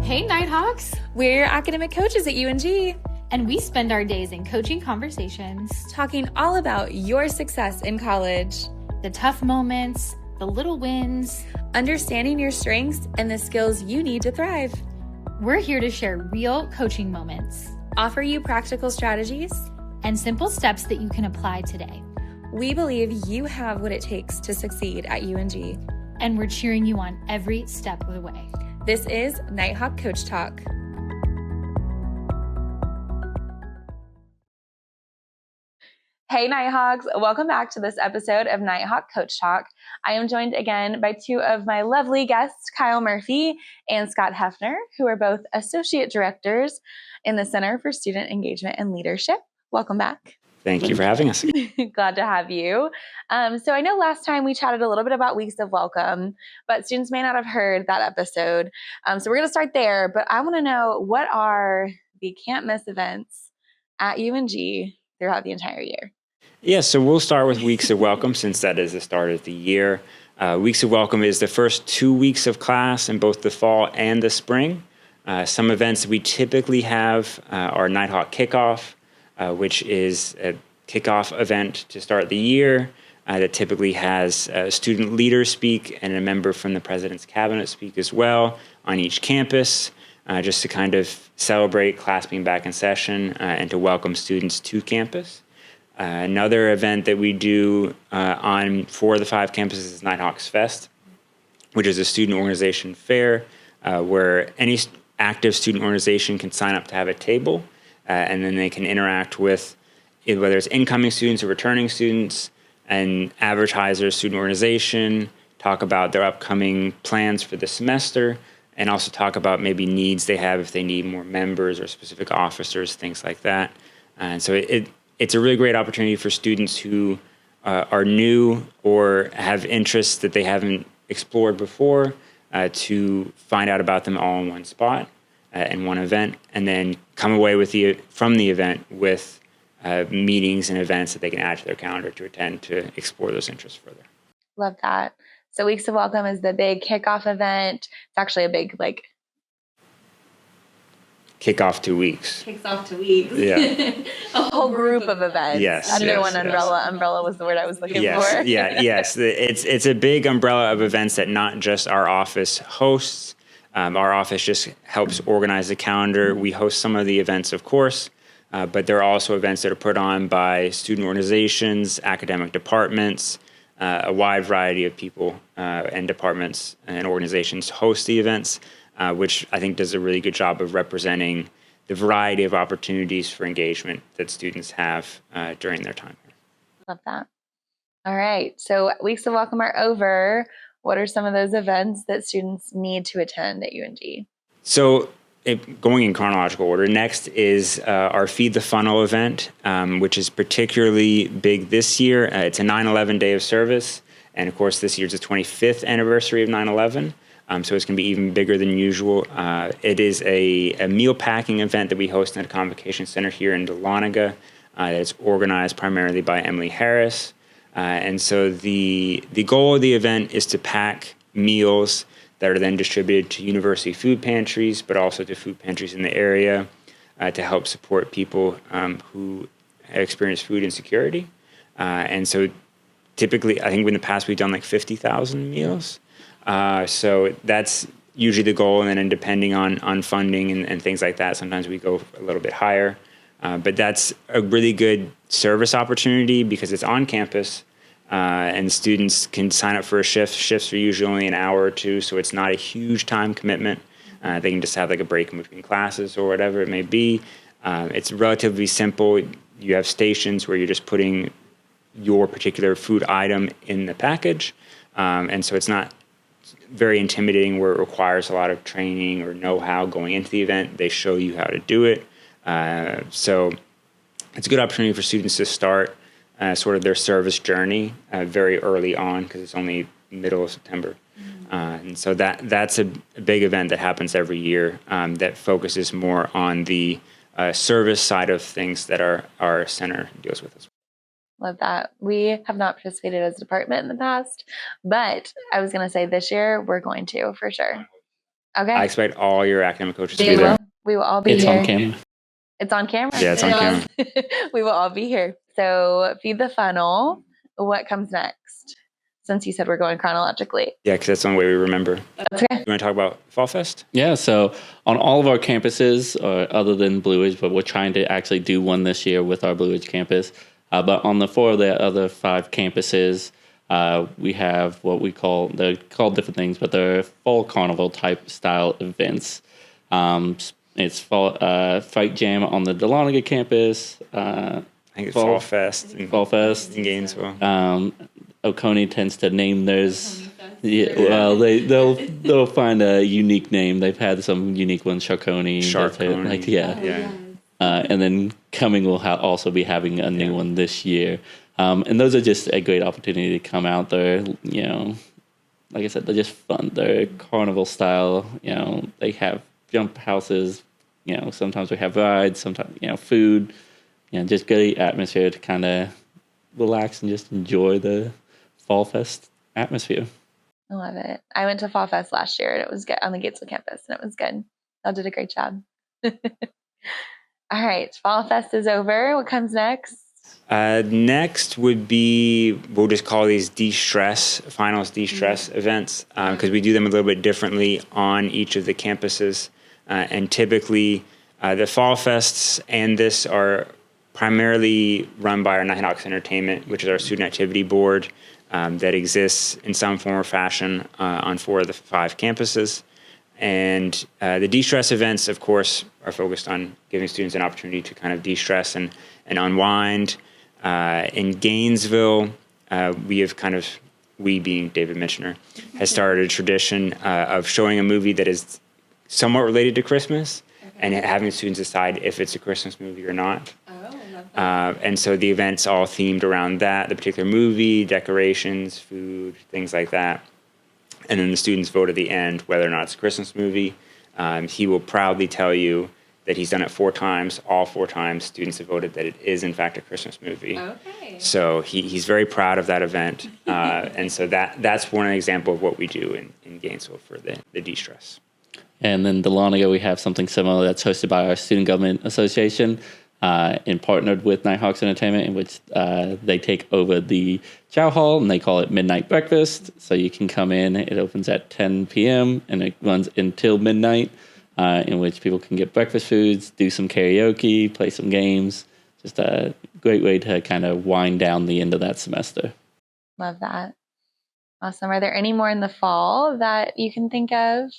Hey, Nighthawks! We're academic coaches at UNG, and we spend our days in coaching conversations, talking all about your success in college, the tough moments, the little wins, understanding your strengths and the skills you need to thrive. We're here to share real coaching moments, offer you practical strategies, and simple steps that you can apply today. We believe you have what it takes to succeed at UNG, and we're cheering you on every step of the way. This is Nighthawk Coach Talk. Hey Nighthawks, welcome back to this episode of Nighthawk Coach Talk. I am joined again by two of my lovely guests, Kyle Murphy and Scott Hefner, who are both Associate Directors in the Center for Student Engagement and Leadership. Welcome back. Thank you for having us. Glad to have you. So I know last time we chatted a little bit about Weeks of Welcome, but students may not have heard that episode. So we're going to start there, but I want to know, what are the can't miss events at UNG throughout the entire year? Yeah, so we'll start with Weeks of Welcome since that is the start of the year. Weeks of Welcome is the first 2 weeks of class in both the fall and the spring. Some events we typically have are Nighthawk Kickoff, which is a kickoff event to start the year that typically has student leaders speak and a member from the president's cabinet speak as well on each campus, just to kind of celebrate class being back in session and to welcome students to campus. Another event that we do on 4 of the 5 campuses is Nighthawks Fest, which is a student organization fair where any active student organization can sign up to have a table, and then they can interact with whether it's incoming students or returning students, and advertisers, student organization, talk about their upcoming plans for the semester, and also talk about maybe needs they have if they need more members or specific officers, things like that. And so it's a really great opportunity for students who are new or have interests that they haven't explored before to find out about them all in one spot in one event, and then come away from the event with meetings and events that they can add to their calendar to attend to explore those interests further. Love that. So Weeks of Welcome is the big kickoff event. It's actually a big Kickoff 2 weeks. Kicks off 2 weeks. Yeah. A whole group of events. Yes. Under one umbrella. Yes. Umbrella was the word I was looking for. Yes. It's a big umbrella of events that not just our office hosts. Our office just helps organize the calendar. We host some of the events, of course, but there are also events that are put on by student organizations, academic departments, a wide variety of people and departments and organizations host the events, which I think does a really good job of representing the variety of opportunities for engagement that students have during their time here. Love that. All right. So Weeks of Welcome are over. What are some of those events that students need to attend at UNG? So going in chronological order, next is our Feed the Funnel event, which is particularly big this year. It's a 9/11 day of service. And of course, this year's the 25th anniversary of 9/11. So it's going to be even bigger than usual. It is a meal packing event that we host at a convocation center here in Dahlonega. It's organized primarily by Emily Harris. And so the goal of the event is to pack meals that are then distributed to university food pantries, but also to food pantries in the area to help support people who experience food insecurity. And so typically, I think in the past we've done like 50,000 meals. So that's usually the goal. And then depending on funding and things like that, sometimes we go a little bit higher. But that's a really good service opportunity because it's on campus. And students can sign up for a shift. Shifts are usually only an hour or two, so it's not a huge time commitment. They can just have like a break in between classes or whatever it may be. It's relatively simple. You have stations where you're just putting your particular food item in the package. And so it's not very intimidating where it requires a lot of training or know-how going into the event. They show you how to do it. So it's a good opportunity for students to start sort of their service journey very early on because it's only middle of September. And so that's a big event that happens every year that focuses more on the service side of things that our center deals with as well. Love that. We have not participated as a department in the past, but I was going to say this year we're going to for sure. Okay. I expect all your academic coaches to We be there. will. We will all be It's here. on camera. It's on camera. Yeah, it's on camera. We will all be here. So feed the funnel. What comes next? Since you said we're going chronologically. Yeah, because that's the only way we remember. That's okay. You want to talk about Fall Fest? Yeah, so on all of our campuses, other than Blue Ridge, but we're trying to actually do one this year with our Blue Ridge campus. But on the 4 of the other 5 campuses, we have what they're called different things, but they're fall carnival type style events. It's fall Fight Jam on the Dahlonega campus. I think it's Fall Fest. Fall Fest In Gainesville. Oconee tends to name theirs. Yeah, well, they'll find a unique name. They've had some unique ones. Sharkoni. Yeah. And then Cumming will also be having a new one this year. And those are just a great opportunity to come out there. Like I said, they're just fun. They're carnival style. They have jump houses. Sometimes we have rides. Sometimes food. Just great atmosphere to kind of relax and just enjoy the Fall Fest atmosphere. I love it. I went to Fall Fest last year and it was good on the Gatesville campus and it was good. Y'all did a great job. All right. Fall Fest is over. What comes next? Next would be, we'll just call these finals de-stress events, because we do them a little bit differently on each of the campuses. And typically, the Fall Fests and this are primarily run by our Nighthawks Entertainment, which is our student activity board that exists in some form or fashion on 4 of the 5 campuses. And the de-stress events, of course, are focused on giving students an opportunity to kind of de-stress and unwind. In Gainesville, we being David Mitchener, has started a tradition of showing a movie that is somewhat related to Christmas and having students decide if it's a Christmas movie or not. And so the event's all themed around that, the particular movie, decorations, food, things like that. And then the students vote at the end whether or not it's a Christmas movie. He will proudly tell you that he's done it 4 times. All 4 times, students have voted that it is, in fact, a Christmas movie. Okay. So he's very proud of that event. And so that's one example of what we do in Gainesville for the de-stress. And then Dahlonega, we have something similar that's hosted by our Student Government Association and partnered with Nighthawks Entertainment, in which they take over the chow hall and they call it Midnight Breakfast. So you can come in. It opens at 10 p.m. and it runs until midnight, in which people can get breakfast foods, do some karaoke, play some games. Just a great way to kind of wind down the end of that semester. Love that. Awesome. Are there any more in the fall that you can think of?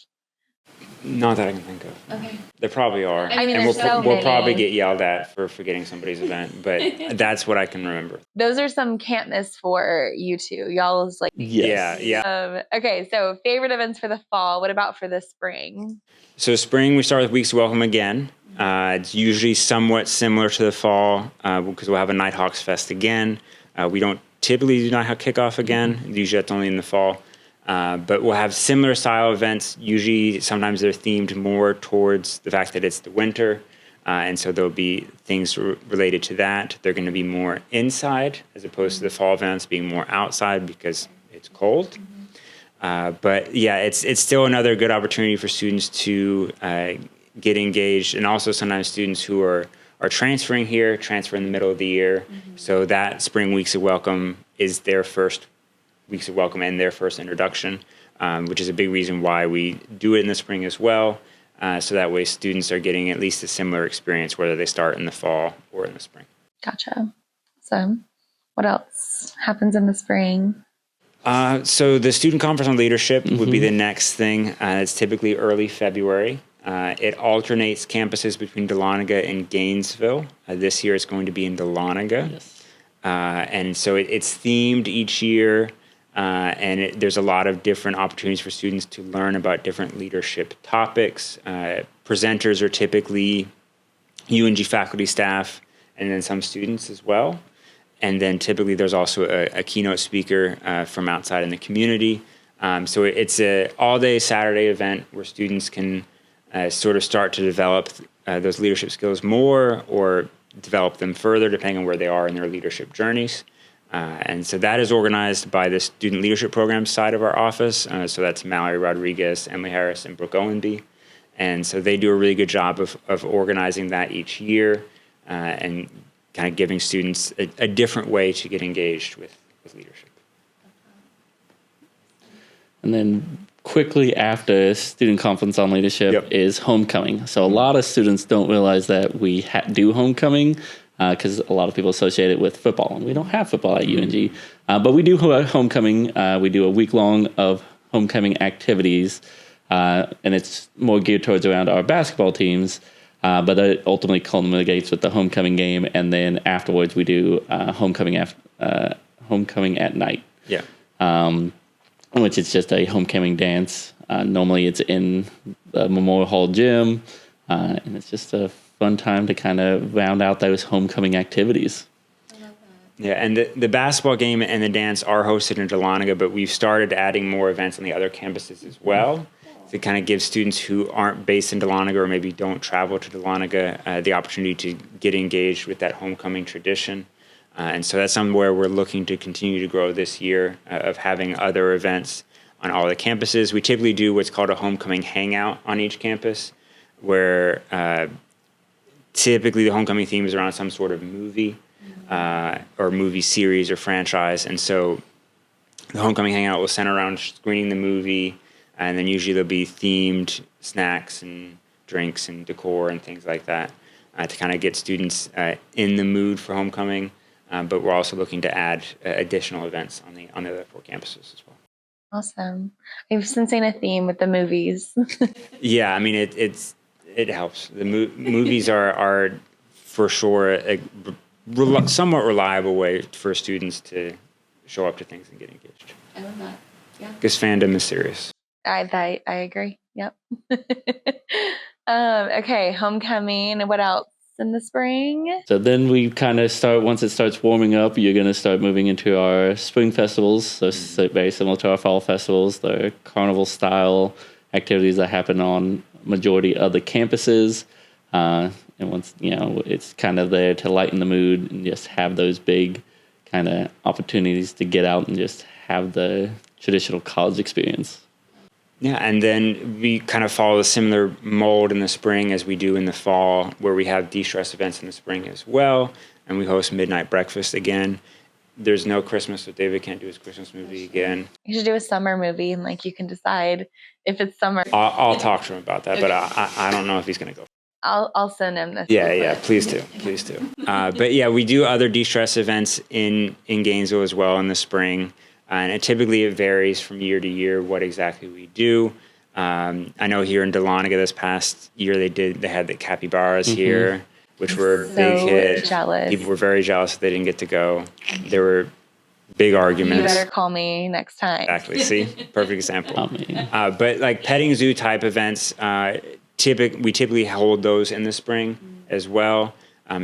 Not that I can think of. Okay. There probably are. I mean, and we'll probably get yelled at for forgetting somebody's event, but that's what I can remember. Those are some can't miss for you two. Y'all's like... Yes. Yeah. Okay, so favorite events for the fall. What about for the spring? So spring, we start with Weeks of Welcome again. It's usually somewhat similar to the fall because we'll have a Nighthawks Fest again. We don't typically do Nighthawk Kickoff again. Usually that's only in the fall. But we'll have similar style events. Usually, sometimes they're themed more towards the fact that it's the winter. And so there'll be things related to that. They're going to be more inside as opposed to the fall events being more outside because it's cold. But yeah, it's still another good opportunity for students to get engaged. And also sometimes students who are transfer in the middle of the year. So that spring Weeks of Welcome is their first Weeks of Welcome and their first introduction, which is a big reason why we do it in the spring as well. So that way students are getting at least a similar experience, whether they start in the fall or in the spring. Gotcha. So what else happens in the spring? So the Student Conference on Leadership would be the next thing. It's typically early February. It alternates campuses between Dahlonega and Gainesville. This year it's going to be in Dahlonega. Yes. And so it's themed each year. And there's a lot of different opportunities for students to learn about different leadership topics. Presenters are typically UNG faculty, staff, and then some students as well. And then typically there's also a keynote speaker from outside in the community. So it's an all-day Saturday event where students can sort of start to develop those leadership skills more or develop them further depending on where they are in their leadership journeys. And so that is organized by the student leadership program side of our office. So that's Mallory Rodriguez, Emily Harris, and Brooke Owenby. And so they do a really good job of organizing that each year and kind of giving students a different way to get engaged with leadership. And then quickly after Student Conference on Leadership is homecoming. So a lot of students don't realize that we do homecoming because a lot of people associate it with football. And we don't have football at UNG. But we do homecoming. We do a week long of homecoming activities. And it's more geared towards around our basketball teams. But it ultimately culminates with the homecoming game. And then afterwards we do homecoming at night. Yeah. Which is just a homecoming dance. Normally it's in the Memorial Hall gym, and it's just a fun time to kind of round out those homecoming activities. I love that. Yeah, and the basketball game and the dance are hosted in Dahlonega, but we've started adding more events on the other campuses as well to kind of give students who aren't based in Dahlonega or maybe don't travel to Dahlonega the opportunity to get engaged with that homecoming tradition. And so that's somewhere we're looking to continue to grow this year of having other events on all the campuses. We typically do what's called a homecoming hangout on each campus, where typically the homecoming theme is around some sort of movie or movie series or franchise. And so the homecoming hangout will center around screening the movie, and then usually there'll be themed snacks and drinks and decor and things like that to kind of get students in the mood for homecoming. But we're also looking to add additional events on the other 4 campuses as well. Awesome. I've been seeing a theme with the movies. Yeah, I mean it helps. The movies are for sure a somewhat reliable way for students to show up to things and get engaged. I love that. Yeah. Because fandom is serious. I agree. Yep. Okay, homecoming. What else in the spring? So then we kind of start, once it starts warming up, you're going to start moving into our spring festivals. So very similar to our fall festivals. They're carnival style activities that happen on majority of the campuses. And once, it's kind of there to lighten the mood and just have those big kind of opportunities to get out and just have the traditional college experience. Yeah, and then we kind of follow a similar mold in the spring as we do in the fall, where we have de-stress events in the spring as well, and we host midnight breakfast again. There's no Christmas, so David can't do his Christmas movie again. You should do a summer movie, and you can decide if it's summer. I'll talk to him about that, but I don't know if he's going to go. I'll send him this. Yeah, please do. But yeah, we do other de-stress events in Gainesville as well in the spring. And it typically varies from year to year what exactly we do. I know here in Dahlonega this past year they had the capybaras here, which were a big hit. Jealous. People were very jealous that they didn't get to go. There were big arguments. You better call me next time. Exactly. See, perfect example. But petting zoo type events, we typically hold those in the spring as well.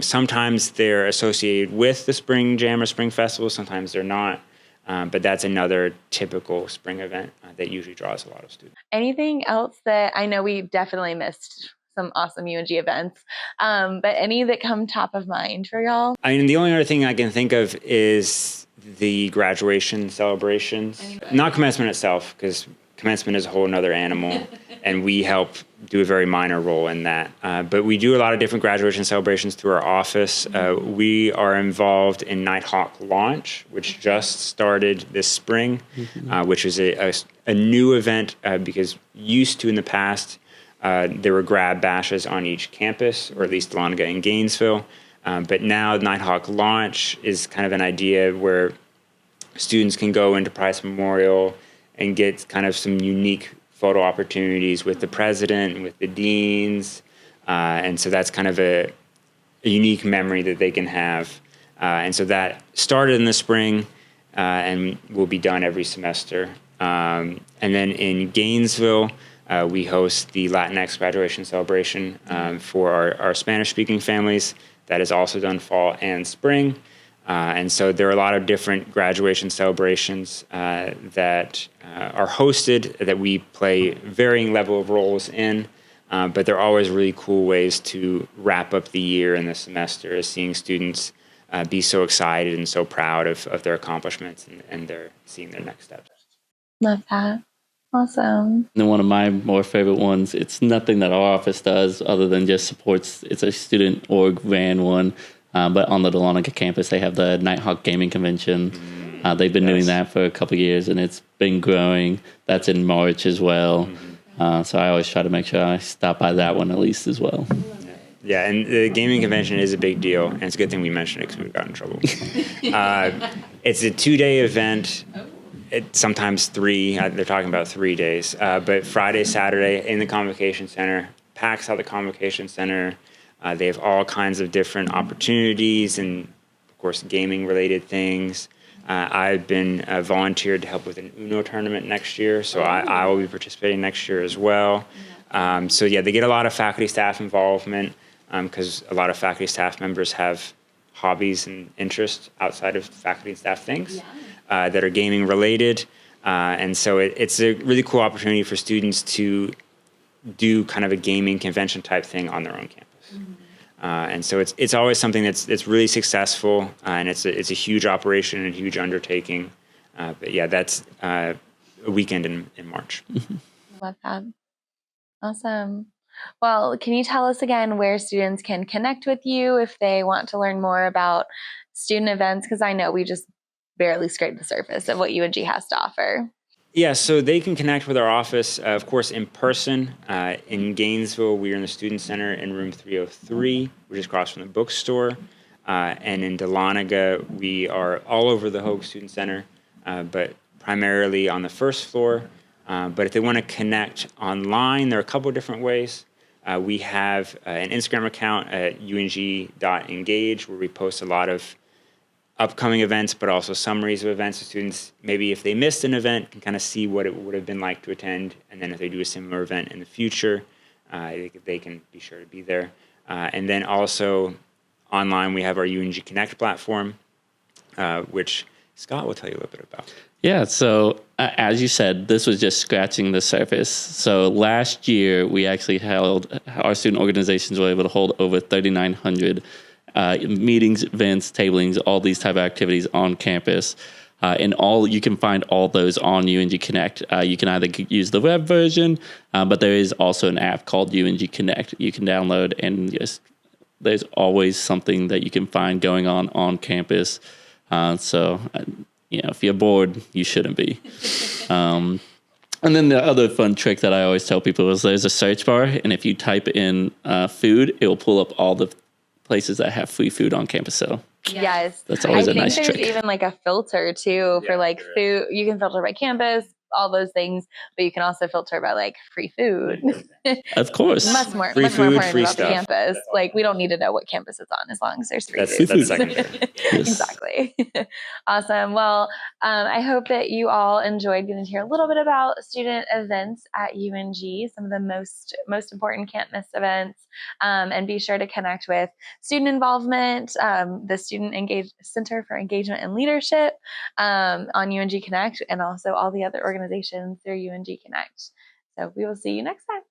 Sometimes they're associated with the Spring Jam or Spring Festival. Sometimes they're not. But that's another typical spring event that usually draws a lot of students. Anything else that I know we definitely missed some awesome UNG events, but any that come top of mind for y'all? I mean, the only other thing I can think of is the graduation celebrations. Not commencement itself, because commencement is a whole nother animal, and we help do a very minor role in that. But we do a lot of different graduation celebrations through our office. We are involved in Nighthawk Launch, which just started this spring, which is a new event because used to in the past, there were grad bashes on each campus, or at least Dahlonega and Gainesville. But now Nighthawk Launch is kind of an idea where students can go into Price Memorial and get kind of some unique photo opportunities with the president and with the deans. And so that's kind of a unique memory that they can have. And so that started in the spring and will be done every semester. And then in Gainesville, we host the Latinx graduation celebration for our Spanish-speaking families. That is also done fall and spring. And so there are a lot of different graduation celebrations that are hosted that we play varying level of roles in, but they're always really cool ways to wrap up the year and the semester as seeing students be so excited and so proud of their accomplishments and they're seeing their next steps. Love that. Awesome. And then one of my more favorite ones, it's nothing that our office does other than just supports, it's a student org ran one, but on the Dahlonega campus, they have the Nighthawk Gaming Convention. They've been doing that for a couple of years, and it's been growing. That's in March as well. So I always try to make sure I stop by that one at least as well. Yeah, and the gaming convention is a big deal, and it's a good thing we mentioned it because we got in trouble. It's a 2-day event. Sometimes 3. They're talking about 3 days. But Friday, Saturday in the Convocation Center, packs out the Convocation Center. They have all kinds of different opportunities and, of course, gaming-related things. I've been volunteered to help with an UNO tournament next year, so I will be participating next year as well. So, yeah, they get a lot of faculty staff involvement because a lot of faculty staff members have hobbies and interests outside of faculty and staff things that are gaming related. And so it's a really cool opportunity for students to do kind of a gaming convention type thing on their own campus. And so it's always something that's really successful, and it's a huge operation and a huge undertaking. But yeah, that's a weekend in March. Love that. Awesome. Well, can you tell us again where students can connect with you if they want to learn more about student events? Because I know we just barely scraped the surface of what UNG has to offer. Yeah, so they can connect with our office, of course, in person. In Gainesville, we are in the Student Center in room 303, which is across from the bookstore. And in Dahlonega, we are all over the Hogue Student Center, but primarily on the first floor. But if they want to connect online, there are a couple of different ways. We have an Instagram account at ung.engage where we post a lot of upcoming events, but also summaries of events. So students, maybe if they missed an event, can kind of see what it would have been like to attend. And then if they do a similar event in the future, they can be sure to be there. And then also online, we have our UNG Connect platform, which Scott will tell you a little bit about. Yeah, so as you said, this was just scratching the surface. So last year, we actually held, our student organizations were able to hold over 3,900 meetings, events, tablings, all these type of activities on campus. And you can find all those on UNG Connect. You can either use the web version, but there is also an app called UNG Connect you can download, and there's always something that you can find going on campus. So if you're bored, you shouldn't be. And then the other fun trick that I always tell people is there's a search bar, and if you type in food, it will pull up all the places that have free food on campus. So yes, that's always a nice trick. I think there's even like a filter too for like food. You can filter by campus, all those things, but you can also filter by like free food. Of course, much more Free food, important free about stuff. the campus. Like we don't need to know what campus it's on as long as there's free That's food. secondary. Yes. Exactly. Awesome. Well, I hope that you all enjoyed getting to hear a little bit about student events at UNG, some of the most important can't miss events, and be sure to connect with student involvement, the Student Center for Engagement and Leadership on UNG Connect, and also all the other organizations through UNG Connect. So we will see you next time.